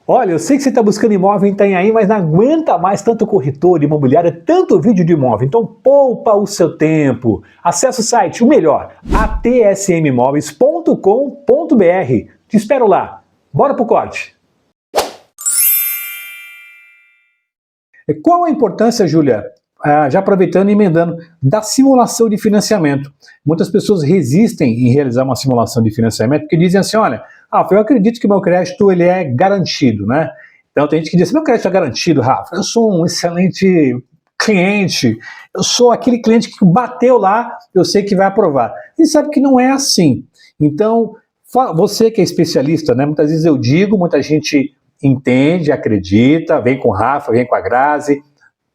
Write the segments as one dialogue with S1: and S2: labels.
S1: Olha, eu sei que você está buscando imóvel em Itanhaém, mas não aguenta mais tanto corretor imobiliário, tanto vídeo de imóvel. Então poupa o seu tempo. Acesse o site, o melhor, atsmimóveis.com.br. Te espero lá. Bora pro corte. Qual a importância, Júlia, já aproveitando e emendando, da simulação de financiamento? Muitas pessoas resistem em realizar uma simulação de financiamento porque dizem assim, olha, Rafa, eu acredito que meu crédito ele é garantido, né? Então tem gente que diz, meu crédito é garantido, Rafa, eu sou um excelente cliente, eu sou aquele cliente que bateu lá, eu sei que vai aprovar. E sabe que não é assim. Então, você que é especialista, né? Muitas vezes eu digo, muita gente entende, acredita, vem com o Rafa, vem com a Grazi,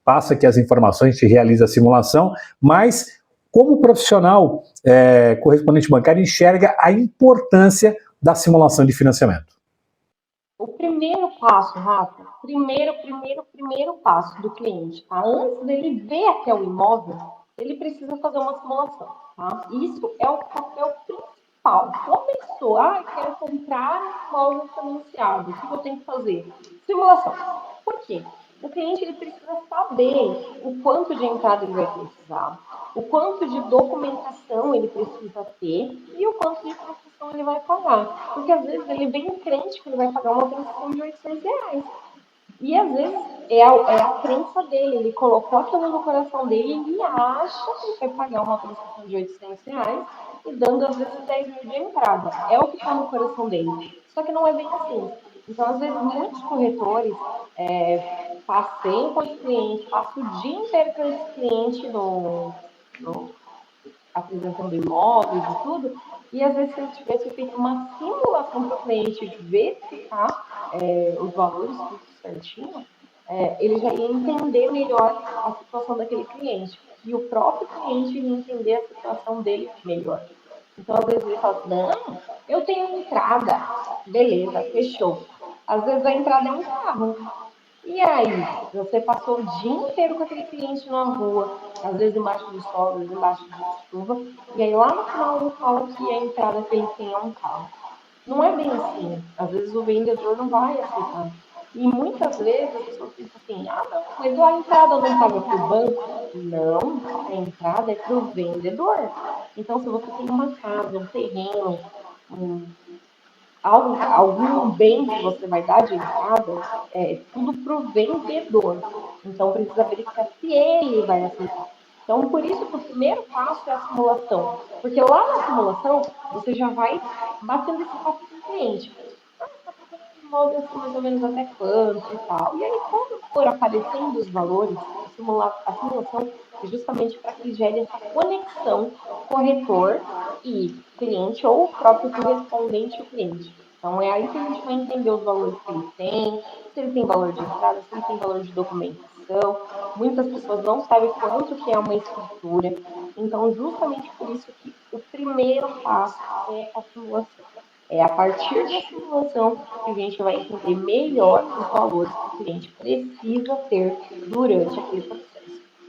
S1: passa aqui as informações, a gente realiza a simulação, mas como profissional correspondente bancário enxerga a importância da simulação de financiamento?
S2: O primeiro passo, Rafa, primeiro passo do cliente, tá? Antes dele ver até o imóvel, ele precisa fazer uma simulação, tá? Isso é o papel principal. Começou, quero comprar um imóvel financiado, o que eu tenho que fazer? Simulação. Por quê? O cliente ele precisa saber o quanto de entrada ele vai precisar, o quanto de documentação ele precisa ter e o quanto de prestação ele vai pagar. Porque às vezes ele vem crente que ele vai pagar uma prestação de R$ 800. E às vezes é a crença dele, ele colocou aquilo no coração dele e ele acha que ele vai pagar uma prestação de R$ 800 e dando às vezes 10 mil de entrada. É o que está no coração dele. Só que não é bem assim. Então, às vezes, muitos corretores passeiam com esse cliente, passam o dia inteiro com esse cliente no apresentando imóveis e tudo, e às vezes se ele tivesse feito uma simulação para o cliente verificar os valores tudo certinho, ele já ia entender melhor a situação daquele cliente. E o próprio cliente ia entender a situação dele melhor. Então, às vezes, ele fala, não, eu tenho entrada. Beleza, fechou. Às vezes a entrada é um carro. E aí, você passou o dia inteiro com aquele cliente na rua, às vezes embaixo de sol, às vezes embaixo de chuva, e aí lá no final ele fala que a entrada que ele tem é um carro. Não é bem assim. Às vezes o vendedor não vai aceitar. E muitas vezes as pessoas pensam assim, não, mas a entrada não paga para o banco? Não, a entrada é para o vendedor. Então, se você tem uma casa, um terreno, um, algum bem que você vai dar de entrada, é tudo para o vendedor. Então, precisa verificar se ele vai aceitar. Então, por isso que o primeiro passo é a simulação. Porque lá na simulação, você já vai batendo esse papo com o cliente. Tá procurando um imóvel assim, mais ou menos até quanto e tal. E aí, quando for aparecendo os valores, a simulação é justamente para que gere essa conexão corretor e cliente ou o próprio correspondente e o cliente. Então, é aí que a gente vai entender os valores que ele tem, se ele tem valor de entrada, se ele tem valor de documentação. Muitas pessoas não sabem quanto que é uma escritura. Então, justamente por isso que o primeiro passo é a simulação. É a partir da simulação que a gente vai entender melhor os valores que o cliente precisa ter durante aquele processo.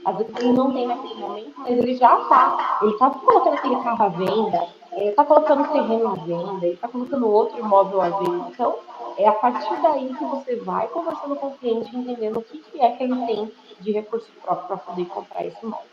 S2: Às vezes ele não tem naquele momento, mas ele já está. Ele está colocando aquele carro à venda, ele está colocando o terreno à venda, ele está colocando outro imóvel à venda. Então, é a partir daí que você vai conversando com o cliente, entendendo o que é que ele tem de recurso próprio para poder comprar esse imóvel.